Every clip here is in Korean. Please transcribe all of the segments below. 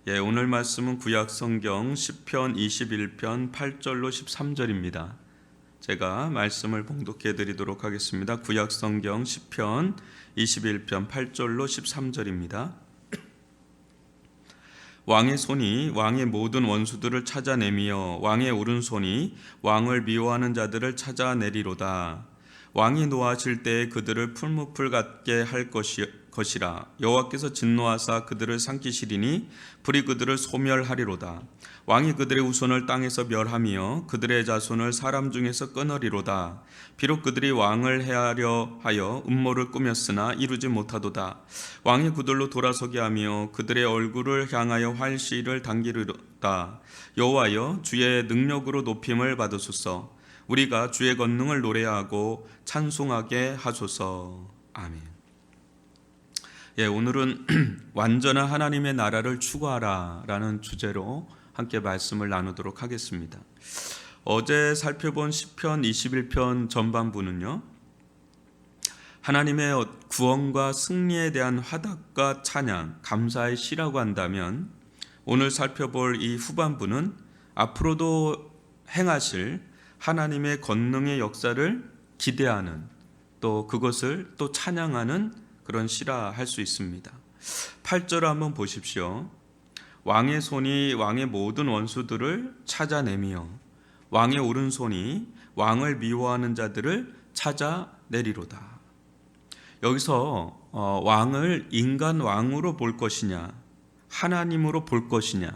오늘 말씀은 구약 성경 시편 21편 8절로 13절입니다. 제가 말씀을 봉독해 드리도록 하겠습니다. 구약 성경 시편 21편 8절로 13절입니다. 왕의 손이 왕의 모든 원수들을 찾아내며 왕의 오른손이 왕을 미워하는 자들을 찾아내리로다. 왕이 노하실 때에 그들을 풀무풀 같게 할 것이라. 여호와께서 진노하사 그들을 삼키시리니 불이 그들을 소멸하리로다. 왕이 그들의 후손을 땅에서 멸하며 그들의 자손을 사람 중에서 끊으리로다. 비록 그들이 왕을 해하려 하여 음모를 꾸몄으나 이루지 못하도다. 왕이 그들로 돌아서게 하며 그들의 얼굴을 향하여 활시를 당기리로다. 여호와여, 주의 능력으로 높임을 받으소서. 우리가 주의 권능을 노래하고 찬송하게 하소서. 아멘. 오늘은 완전한 하나님의 나라를 추구하라 라는 주제로 함께 말씀을 나누도록 하겠습니다. 어제 살펴본 시편 21편 전반부는요, 하나님의 구원과 승리에 대한 화답과 찬양, 감사의 시라고 한다면, 오늘 살펴볼 이 후반부는 앞으로도 행하실 하나님의 권능의 역사를 기대하는, 또 그것을 또 찬양하는 그런 시라 할 수 있습니다. 8절을 한번 보십시오. 왕의 손이 왕의 모든 원수들을 찾아내며 왕의 오른손이 왕을 미워하는 자들을 찾아내리로다. 여기서 왕을 인간 왕으로 볼 것이냐, 하나님으로 볼 것이냐,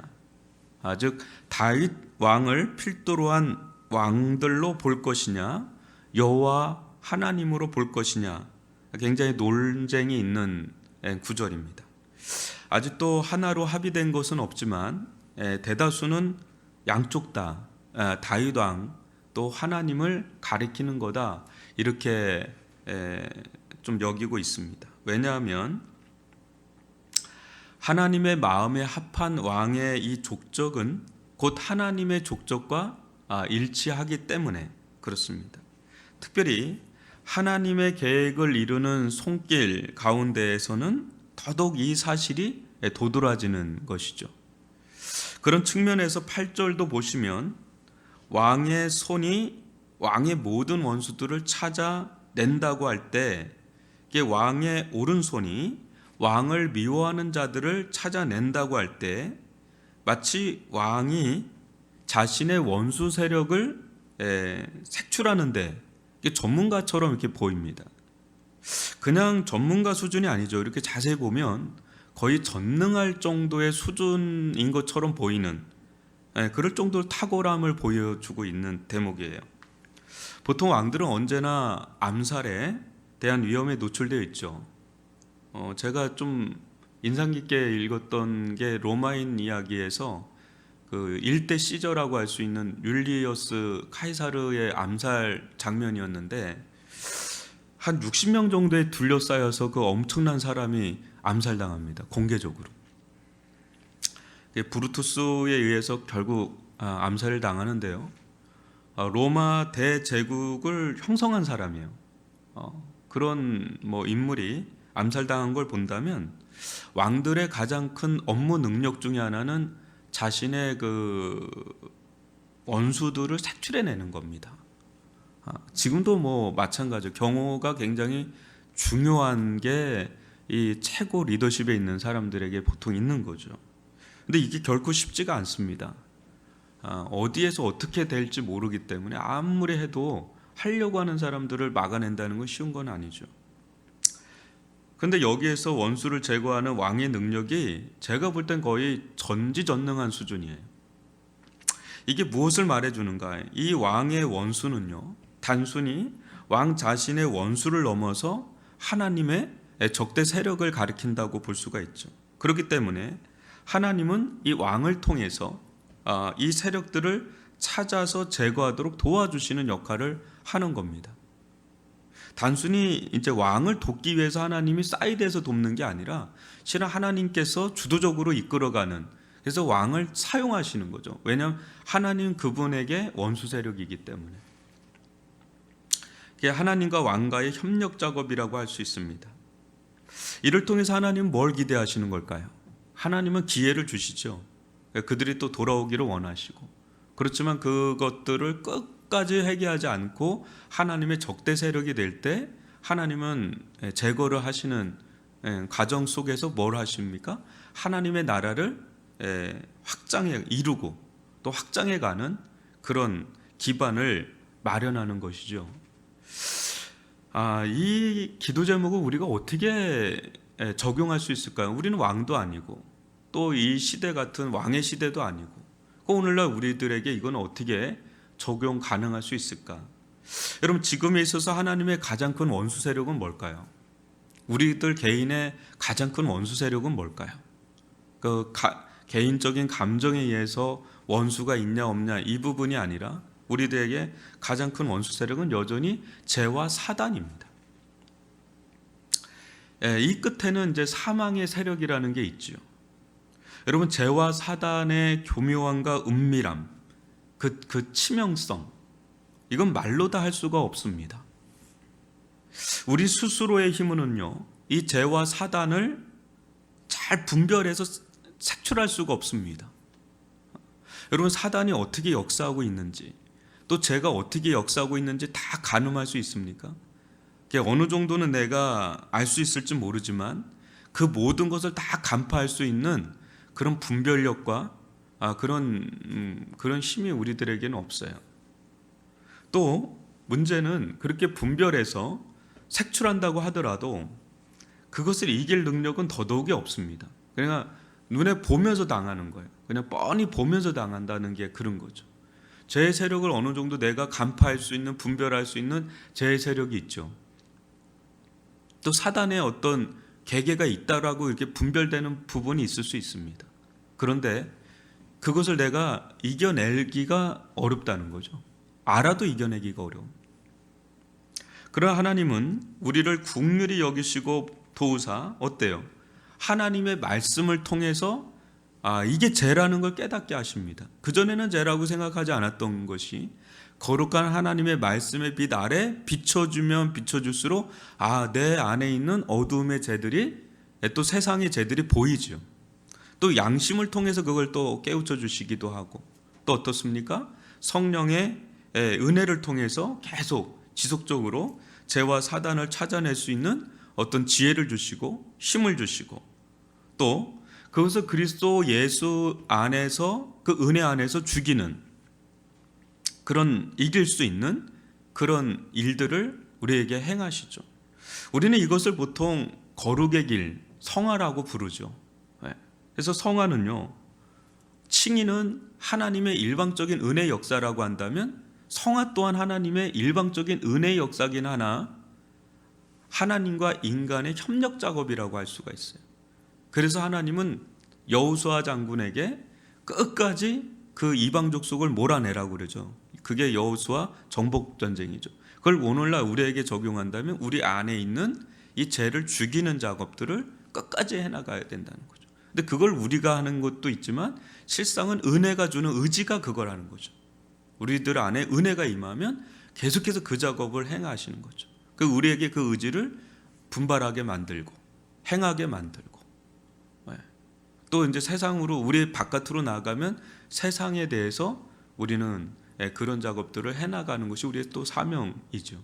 즉 다윗 왕을 필두로 한 왕들로 볼 것이냐, 여호와 하나님으로 볼 것이냐, 굉장히 논쟁이 있는 구절입니다. 아직도 하나로 합의된 것은 없지만 대다수는 양쪽 다 다윗 왕 또 하나님을 가리키는 거다, 이렇게 좀 여기고 있습니다. 왜냐하면 하나님의 마음에 합한 왕의 이 족적은 곧 하나님의 족적과 일치하기 때문에 그렇습니다. 특별히 하나님의 계획을 이루는 손길 가운데에서는 더더욱 이 사실이 도드라지는 것이죠. 그런 측면에서 8절도 보시면 왕의 손이 왕의 모든 원수들을 찾아낸다고 할 때, 이게 왕의 오른손이 왕을 미워하는 자들을 찾아낸다고 할 때 마치 왕이 자신의 원수 세력을 색출하는데 전문가처럼 이렇게 보입니다. 그냥 전문가 수준이 아니죠. 이렇게 자세히 보면 거의 전능할 정도의 수준인 것처럼 보이는, 그럴 정도로 탁월함을 보여주고 있는 대목이에요. 보통 왕들은 언제나 암살에 대한 위험에 노출되어 있죠. 제가 좀 인상 깊게 읽었던 게 로마인 이야기에서 그 일대 시저라고 할 수 있는 율리어스 카이사르의 암살 장면이었는데, 한 60명 정도에 둘러싸여서 그 엄청난 사람이 암살당합니다. 공개적으로. 브루투스에 의해서 결국 암살을 당하는데요, 로마 대제국을 형성한 사람이에요. 그런 인물이 암살당한 걸 본다면 왕들의 가장 큰 업무 능력 중에 하나는 자신의 그 원수들을 색출해내는 겁니다. 지금도 마찬가지죠. 경호가 굉장히 중요한 게 이 최고 리더십에 있는 사람들에게 보통 있는 거죠. 근데 이게 결코 쉽지가 않습니다. 어디에서 어떻게 될지 모르기 때문에 아무리 해도 하려고 하는 사람들을 막아낸다는 건 쉬운 건 아니죠. 근데 여기에서 원수를 제거하는 왕의 능력이 제가 볼 땐 거의 전지전능한 수준이에요. 이게 무엇을 말해주는가? 이 왕의 원수는요, 단순히 왕 자신의 원수를 넘어서 하나님의 적대 세력을 가리킨다고 볼 수가 있죠. 그렇기 때문에 하나님은 이 왕을 통해서 이 세력들을 찾아서 제거하도록 도와주시는 역할을 하는 겁니다. 단순히 이제 왕을 돕기 위해서 하나님이 사이드에서 돕는 게 아니라 실은 하나님께서 주도적으로 이끌어가는, 그래서 왕을 사용하시는 거죠. 왜냐하면 하나님 그분에게 원수 세력이기 때문에. 그게 하나님과 왕과의 협력 작업이라고 할 수 있습니다. 이를 통해서 하나님은 뭘 기대하시는 걸까요? 하나님은 기회를 주시죠. 그들이 또 돌아오기를 원하시고, 그렇지만 그것들을 끝까지 회개하지 않고 하나님의 적대 세력이 될 때 하나님은 제거를 하시는 과정 속에서 뭘 하십니까? 하나님의 나라를 확장해 이루고 또 확장해 가는 그런 기반을 마련하는 것이죠. 이 기도 제목을 우리가 어떻게 적용할 수 있을까요? 우리는 왕도 아니고 또 이 시대 같은 왕의 시대도 아니고, 오늘날 우리들에게 이건 어떻게 적용 가능할 수 있을까? 여러분, 지금에 있어서 하나님의 가장 큰 원수 세력은 뭘까요? 우리들 개인의 가장 큰 원수 세력은 뭘까요? 개인적인 감정에 의해서 원수가 있냐 없냐 이 부분이 아니라 우리들에게 가장 큰 원수 세력은 여전히 죄와 사단입니다. 이 끝에는 이제 사망의 세력이라는 게 있죠. 여러분, 죄와 사단의 교묘함과 은밀함, 그 치명성, 이건 말로 다 할 수가 없습니다. 우리 스스로의 힘으로는요, 이 죄와 사단을 잘 분별해서 색출할 수가 없습니다. 여러분, 사단이 어떻게 역사하고 있는지, 또 죄가 어떻게 역사하고 있는지 다 가늠할 수 있습니까? 어느 정도는 내가 알 수 있을지 모르지만 그 모든 것을 다 간파할 수 있는 그런 분별력과 그런 힘이 우리들에게는 없어요. 또 문제는 그렇게 분별해서 색출한다고 하더라도 그것을 이길 능력은 더더욱이 없습니다. 그러니까 눈에 보면서 당하는 거예요. 그냥 뻔히 보면서 당한다는 게 그런 거죠. 죄의 세력을 어느 정도 내가 간파할 수 있는, 분별할 수 있는 죄의 세력이 있죠. 또 사단의 어떤 계계가 있다라고 이렇게 분별되는 부분이 있을 수 있습니다. 그런데 그것을 내가 이겨내기가 어렵다는 거죠. 알아도 이겨내기가 어려워. 그러나 하나님은 우리를 긍휼히 여기시고 도우사 어때요? 하나님의 말씀을 통해서 이게 죄라는 걸 깨닫게 하십니다. 그전에는 죄라고 생각하지 않았던 것이 거룩한 하나님의 말씀의 빛 아래 비춰주면 비춰줄수록 내 안에 있는 어두움의 죄들이, 또 세상의 죄들이 보이죠. 또 양심을 통해서 그걸 또 깨우쳐 주시기도 하고, 또 어떻습니까? 성령의 은혜를 통해서 계속 지속적으로 죄와 사단을 찾아낼 수 있는 어떤 지혜를 주시고 힘을 주시고, 또 그것을 그리스도 예수 안에서, 그 은혜 안에서 죽이는 그런, 이길 수 있는 그런 일들을 우리에게 행하시죠. 우리는 이것을 보통 거룩의 길, 성화라고 부르죠. 그래서 성화는요, 칭의는 하나님의 일방적인 은혜 역사라고 한다면 성화 또한 하나님의 일방적인 은혜 역사긴 하나 하나님과 인간의 협력 작업이라고 할 수가 있어요. 그래서 하나님은 여호수아 장군에게 끝까지 그 이방 족속을 몰아내라고 그러죠. 그게 여호수아 정복 전쟁이죠. 그걸 오늘날 우리에게 적용한다면 우리 안에 있는 이 죄를 죽이는 작업들을 끝까지 해나가야 된다는 거죠. 근데 그걸 우리가 하는 것도 있지만 실상은 은혜가 주는 의지가 그걸 하는 거죠. 우리들 안에 은혜가 임하면 계속해서 그 작업을 행하시는 거죠. 우리에게 그 의지를 분발하게 만들고 행하게 만들고, 또 이제 세상으로, 우리 바깥으로 나가면 세상에 대해서 우리는 그런 작업들을 해나가는 것이 우리의 또 사명이죠.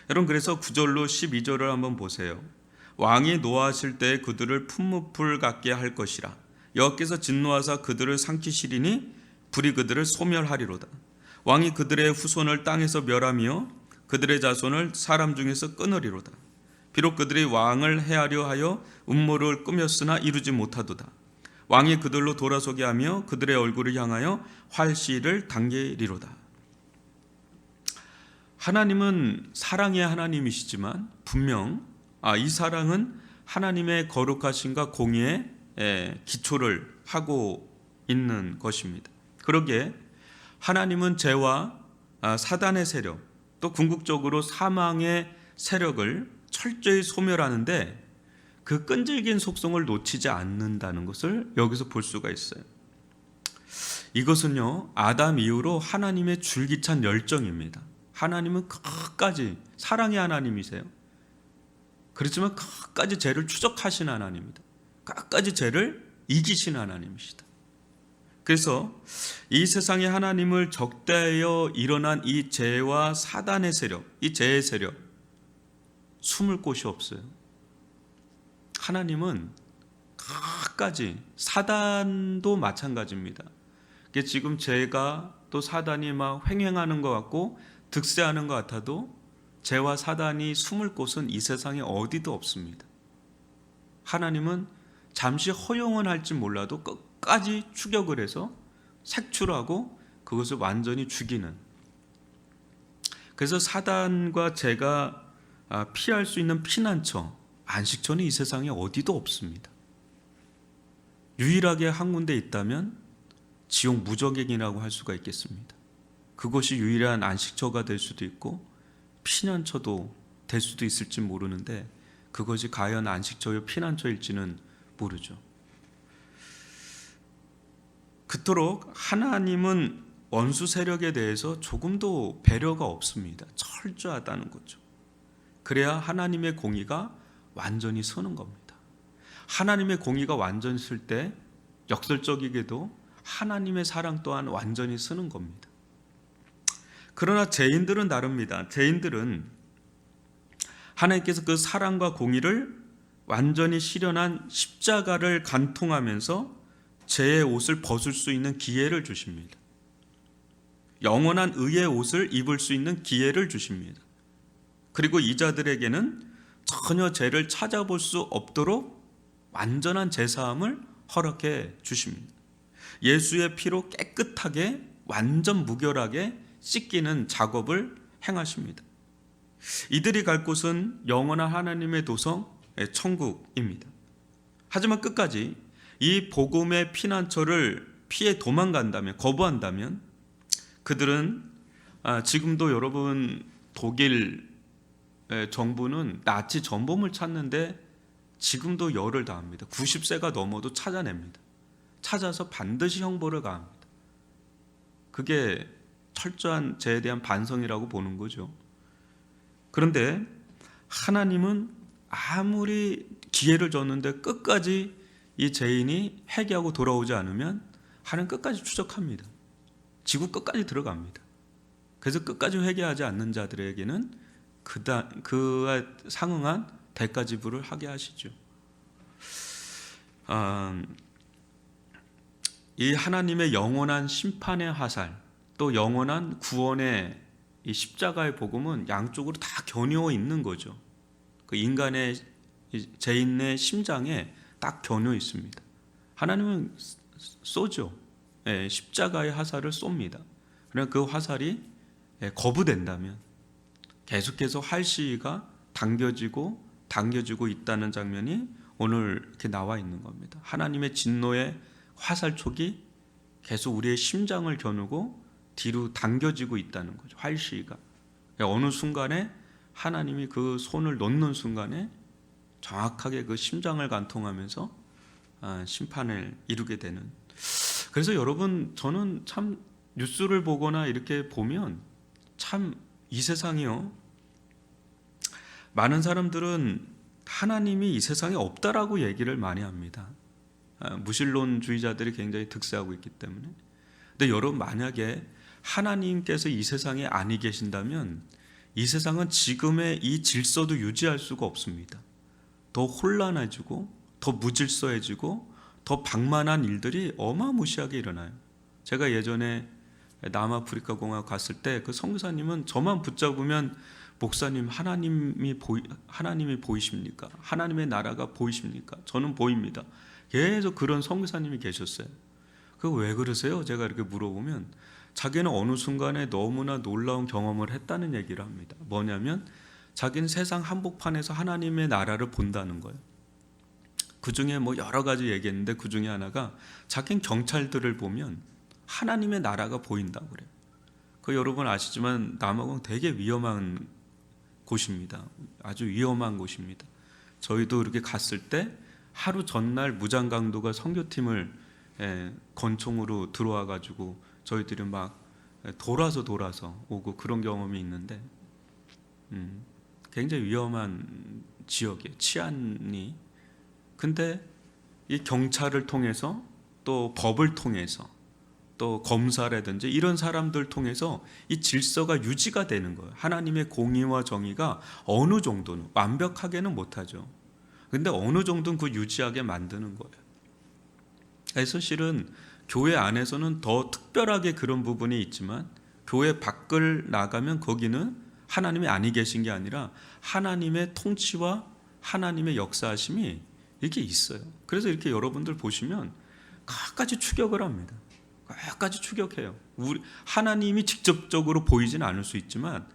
여러분, 그래서 9절로 12절을 한번 보세요. 왕이 노하실 때 그들을 풀무불 같게 할 것이라. 여호와께서 진노하사 그들을 삼키시리니 불이 그들을 소멸하리로다. 왕이 그들의 후손을 땅에서 멸하며 그들의 자손을 사람 중에서 끊으리로다. 비록 그들이 왕을 해하려 하여 음모를 꾸몄으나 이루지 못하도다. 왕이 그들로 돌아서게 하며 그들의 얼굴을 향하여 활시를 당기리로다. 하나님은 사랑의 하나님이시지만 분명 이 사랑은 하나님의 거룩하심과 공의에 기초를 하고 있는 것입니다. 그러기에 하나님은 죄와 사단의 세력, 또 궁극적으로 사망의 세력을 철저히 소멸하는데 그 끈질긴 속성을 놓치지 않는다는 것을 여기서 볼 수가 있어요. 이것은요, 아담 이후로 하나님의 줄기찬 열정입니다. 하나님은 끝까지 사랑의 하나님이세요. 그렇지만 끝까지 죄를 추적하신 하나님입니다. 끝까지 죄를 이기시는 하나님이시다. 그래서 이 세상에 하나님을 적대하여 일어난 이 죄와 사단의 세력, 이 죄의 세력, 숨을 곳이 없어요. 하나님은 끝까지, 사단도 마찬가지입니다. 지금 죄가 또 사단이 막 횡행하는 것 같고 득세하는 것 같아도 죄와 사단이 숨을 곳은 이 세상에 어디도 없습니다. 하나님은 잠시 허용은 할지 몰라도 끝까지 추격을 해서 색출하고 그것을 완전히 죽이는, 그래서 사단과 죄가 피할 수 있는 피난처, 안식처는 이 세상에 어디도 없습니다. 유일하게 한 군데 있다면 지옥 무저갱이라고 할 수가 있겠습니다. 그것이 유일한 안식처가 될 수도 있고 피난처도 될 수도 있을지 모르는데 그것이 과연 안식처요 피난처일지는 모르죠. 그토록 하나님은 원수 세력에 대해서 조금도 배려가 없습니다. 철저하다는 거죠. 그래야 하나님의 공의가 완전히 서는 겁니다. 하나님의 공의가 완전히 설 때 역설적이게도 하나님의 사랑 또한 완전히 서는 겁니다. 그러나 죄인들은 다릅니다. 죄인들은 하나님께서 그 사랑과 공의를 완전히 실현한 십자가를 간통하면서 죄의 옷을 벗을 수 있는 기회를 주십니다. 영원한 의의 옷을 입을 수 있는 기회를 주십니다. 그리고 이 자들에게는 전혀 죄를 찾아볼 수 없도록 완전한 제사함을 허락해 주십니다. 예수의 피로 깨끗하게 완전 무결하게 씻기는 작업을 행하십니다. 이들이 갈 곳은 영원한 하나님의 도성 천국입니다. 하지만 끝까지 이 복음의 피난처를 피해 도망간다면, 거부한다면 그들은 지금도 여러분 독일 정부는 나치 전범을 찾는데 지금도 열을 다합니다. 90세가 넘어도 찾아냅니다. 찾아서 반드시 형벌을 가합니다. 그게 철저한 죄에 대한 반성이라고 보는 거죠. 그런데 하나님은 아무리 기회를 줬는데 끝까지 이 죄인이 회개하고 돌아오지 않으면 하나님 끝까지 추적합니다. 지구 끝까지 들어갑니다. 그래서 끝까지 회개하지 않는 자들에게는 그와 상응한 대가 지불을 하게 하시죠. 이 하나님의 영원한 심판의 화살, 또 영원한 구원의 이 십자가의 복음은 양쪽으로 다 겨누어 있는 거죠. 그 인간의 죄인의 심장에 딱 겨누어 있습니다. 하나님은 쏘죠. 십자가의 화살을 쏩니다. 그러나 그 화살이 거부된다면 계속해서 활시위가 당겨지고 있다는 장면이 오늘 이렇게 나와 있는 겁니다. 하나님의 진노의 화살촉이 계속 우리의 심장을 겨누고 뒤로 당겨지고 있다는 거죠. 활시위가. 어느 순간에 하나님이 그 손을 놓는 순간에 정확하게 그 심장을 관통하면서 심판을 이루게 되는. 그래서 여러분, 저는 참 뉴스를 보거나 이렇게 보면 참 이 세상이요, 많은 사람들은 하나님이 이 세상에 없다라고 얘기를 많이 합니다. 무신론주의자들이 굉장히 득세하고 있기 때문에. 근데 여러분, 만약에 하나님께서 이 세상에 아니 계신다면 이 세상은 지금의 이 질서도 유지할 수가 없습니다. 더 혼란해지고 더 무질서해지고 더 방만한 일들이 어마무시하게 일어나요. 제가 예전에 남아프리카 공화 갔을 때 그 선교사님은 저만 붙잡으면 목사님, 하나님이 보이십니까? 하나님의 나라가 보이십니까? 저는 보입니다. 계속 그런 선교사님이 계셨어요. 그거 왜 그러세요? 제가 이렇게 물어보면 자기는 어느 순간에 너무나 놀라운 경험을 했다는 얘기를 합니다. 뭐냐면 자기는 세상 한복판에서 하나님의 나라를 본다는 거예요. 그 중에 뭐 여러 가지 얘기했는데 그 중에 하나가 자기는 경찰들을 보면 하나님의 나라가 보인다고 그래요. 그 여러분 아시지만 남아공 되게 위험한 곳입니다. 아주 위험한 곳입니다. 저희도 이렇게 갔을 때 하루 전날 무장강도가 선교팀을 권총으로 들어와 가지고 저희들이 막 돌아서 오고 그런 경험이 있는데 굉장히 위험한 지역이에요. 치안이. 근데 이 경찰을 통해서 또 법을 통해서 또 검사라든지 이런 사람들 통해서 이 질서가 유지가 되는 거예요. 하나님의 공의와 정의가 어느 정도는 완벽하게는 못하죠. 근데 어느 정도는 그 유지하게 만드는 거예요. 그래서 실은 교회 안에서는 더 특별하게 그런 부분이 있지만 교회 밖을 나가면 거기는 하나님이 아니 계신 게 아니라 하나님의 통치와 하나님의 역사하심이 이렇게 있어요. 그래서 이렇게 여러분들 보시면 끝까지 추격을 합니다. 끝까지 추격해요. 하나님이 직접적으로 보이지는 않을 수 있지만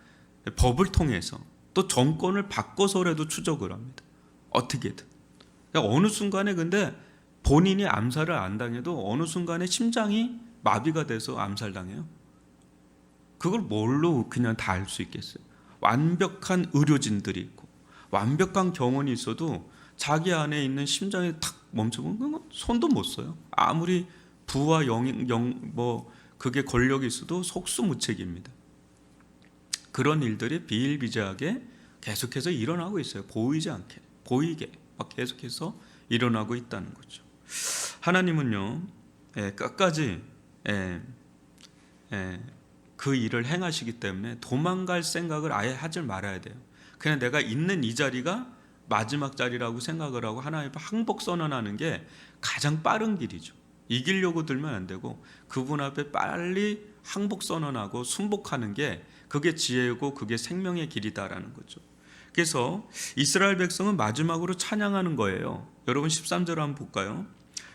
법을 통해서 또 정권을 바꿔서라도 추적을 합니다. 어떻게든. 그러니까 어느 순간에 근데 본인이 암살을 안 당해도 어느 순간에 심장이 마비가 돼서 암살당해요. 그걸 뭘로 그냥 다 알 수 있겠어요? 완벽한 의료진들이 있고 완벽한 경원이 있어도 자기 안에 있는 심장이 탁 멈춰보면 손도 못 써요. 아무리 부와 그게 권력이 있어도 속수무책입니다. 그런 일들이 비일비재하게 계속해서 일어나고 있어요. 보이지 않게, 보이게 막 계속해서 일어나고 있다는 거죠. 하나님은요, 끝까지 그 일을 행하시기 때문에 도망갈 생각을 아예 하지 말아야 돼요. 그냥 내가 있는 이 자리가 마지막 자리라고 생각을 하고 하나님 앞에 항복 선언하는 게 가장 빠른 길이죠. 이기려고 들면 안 되고 그분 앞에 빨리 항복 선언하고 순복하는 게 그게 지혜고 그게 생명의 길이다라는 거죠. 그래서 이스라엘 백성은 마지막으로 찬양하는 거예요. 여러분 13절 한번 볼까요?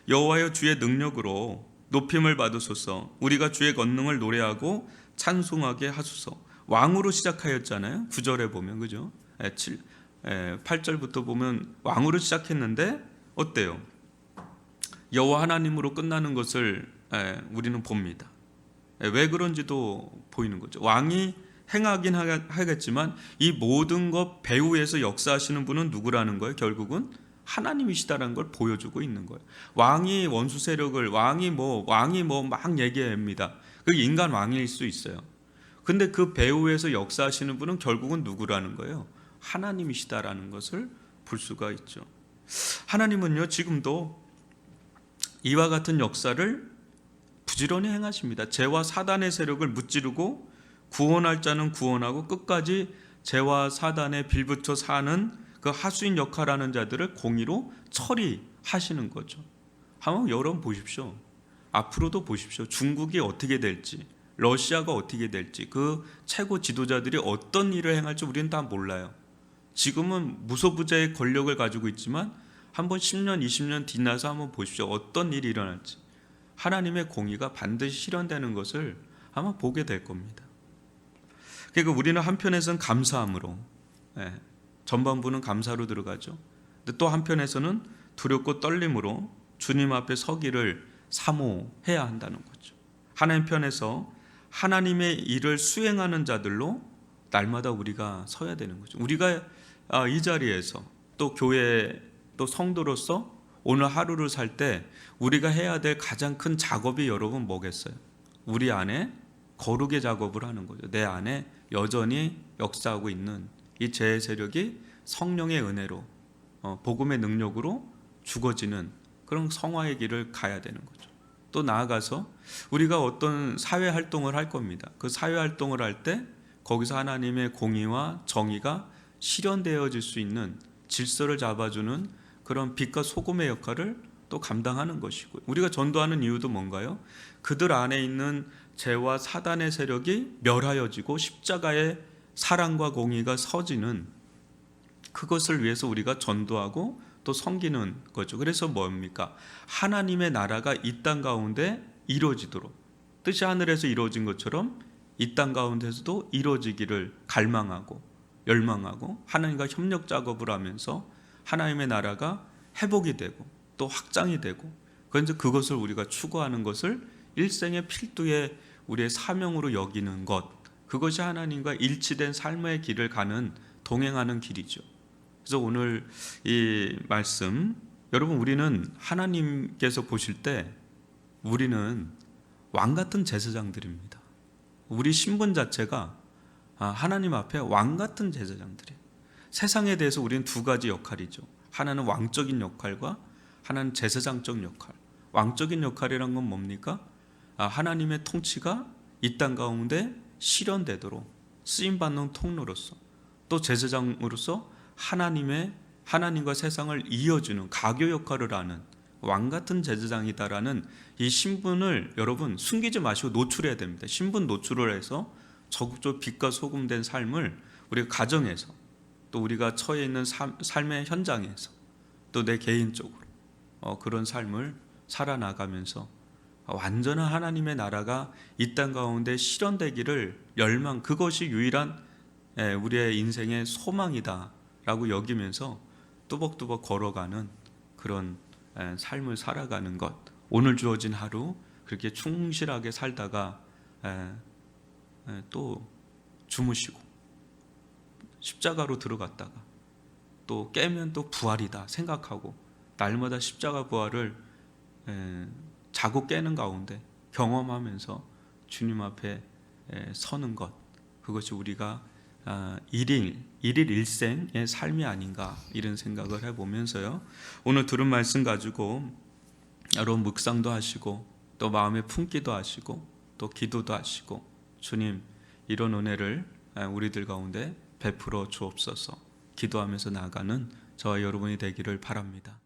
여호와여 주의 능력으로 높임을 받으소서. 우리가 주의 권능을 노래하고 찬송하게 하소서. 왕으로 시작하였잖아요. 9절에 보면 그죠? 8절부터 보면 왕으로 시작했는데 어때요? 여호와 하나님으로 끝나는 것을 우리는 봅니다. 왜 그런지도 보이는 거죠. 왕이 행하긴 하겠지만 이 모든 것 배후에서 역사하시는 분은 누구라는 거예요? 결국은 하나님이시다라는 걸 보여주고 있는 거예요. 왕이 원수 세력을 왕이 뭐 막 얘기합니다. 그 인간 왕일 수 있어요. 근데 그 배후에서 역사하시는 분은 결국은 누구라는 거예요? 하나님이시다라는 것을 볼 수가 있죠. 하나님은요 지금도 이와 같은 역사를 부지런히 행하십니다. 죄와 사단의 세력을 무찌르고 구원할 자는 구원하고 끝까지 죄와 사단에 빌붙어 사는 그 하수인 역할하는 자들을 공의로 처리하시는 거죠. 한번 여러분 보십시오. 앞으로도 보십시오. 중국이 어떻게 될지, 러시아가 어떻게 될지, 그 최고 지도자들이 어떤 일을 행할지 우리는 다 몰라요. 지금은 무소부재의 권력을 가지고 있지만 한번 10년, 20년 뒤나서 한번 보십시오. 어떤 일이 일어날지. 하나님의 공의가 반드시 실현되는 것을 아마 보게 될 겁니다. 그러니까 우리는 한편에서는 감사함으로, 전반부는 감사로 들어가죠. 근데 또 한편에서는 두렵고 떨림으로 주님 앞에 서기를 사모해야 한다는 거죠. 하나님 편에서 하나님의 일을 수행하는 자들로 날마다 우리가 서야 되는 거죠. 우리가 이 자리에서 또 교회 또 성도로서 오늘 하루를 살 때 우리가 해야 될 가장 큰 작업이 여러분 뭐겠어요? 우리 안에 거룩의 작업을 하는 거죠. 내 안에 여전히 역사하고 있는 이 죄의 세력이 성령의 은혜로 복음의 능력으로 죽어지는 그런 성화의 길을 가야 되는 거죠. 또 나아가서 우리가 어떤 사회 활동을 할 겁니다. 그 사회 활동을 할 때 거기서 하나님의 공의와 정의가 실현되어질 수 있는 질서를 잡아주는 그런 빛과 소금의 역할을 또 감당하는 것이고, 우리가 전도하는 이유도 뭔가요? 그들 안에 있는 죄와 사단의 세력이 멸하여지고 십자가의 사랑과 공의가 서지는 그것을 위해서 우리가 전도하고 또 섬기는 거죠. 그래서 뭡니까? 하나님의 나라가 이 땅 가운데 이루어지도록, 뜻이 하늘에서 이루어진 것처럼 이 땅 가운데서도 이루어지기를 갈망하고 열망하고 하나님과 협력 작업을 하면서 하나님의 나라가 회복이 되고 또 확장이 되고, 그런데 그것을 우리가 추구하는 것을 일생의 필두에 우리의 사명으로 여기는 것, 그것이 하나님과 일치된 삶의 길을 가는 동행하는 길이죠. 그래서 오늘 이 말씀, 여러분 우리는 하나님께서 보실 때 우리는 왕 같은 제사장들입니다. 우리 신분 자체가 하나님 앞에 왕 같은 제사장들이에요. 세상에 대해서 우리는 두 가지 역할이죠. 하나는 왕적인 역할과 하나는 제사장적 역할, 왕적인 역할이란 건 뭡니까? 하나님의 통치가 이 땅 가운데 실현되도록 쓰임받는 통로로서, 또 제사장으로서 하나님과 세상을 이어주는 가교 역할을 하는 왕 같은 제사장이다라는 이 신분을 여러분 숨기지 마시고 노출해야 됩니다. 신분 노출을 해서 적극적으로 빛과 소금 된 삶을 우리가 가정에서, 또 우리가 처해 있는 삶의 현장에서, 또 내 개인적으로 그런 삶을 살아나가면서 완전한 하나님의 나라가 이 땅 가운데 실현되기를 그것이 유일한 우리의 인생의 소망이다라고 여기면서 뚜벅뚜벅 걸어가는 그런 삶을 살아가는 것, 오늘 주어진 하루 그렇게 충실하게 살다가 또 주무시고 십자가로 들어갔다가 또 깨면 또 부활이다 생각하고 날마다 십자가 부활을 자고 깨는 가운데 경험하면서 주님 앞에 서는 것, 그것이 우리가 일일 일생의 삶이 아닌가 이런 생각을 해보면서요, 오늘 들은 말씀 가지고 여러분 묵상도 하시고 또 마음에 품기도 하시고 또 기도도 하시고, 주님 이런 은혜를 우리들 가운데 베풀어 주옵소서 기도하면서 나아가는 저와 여러분이 되기를 바랍니다.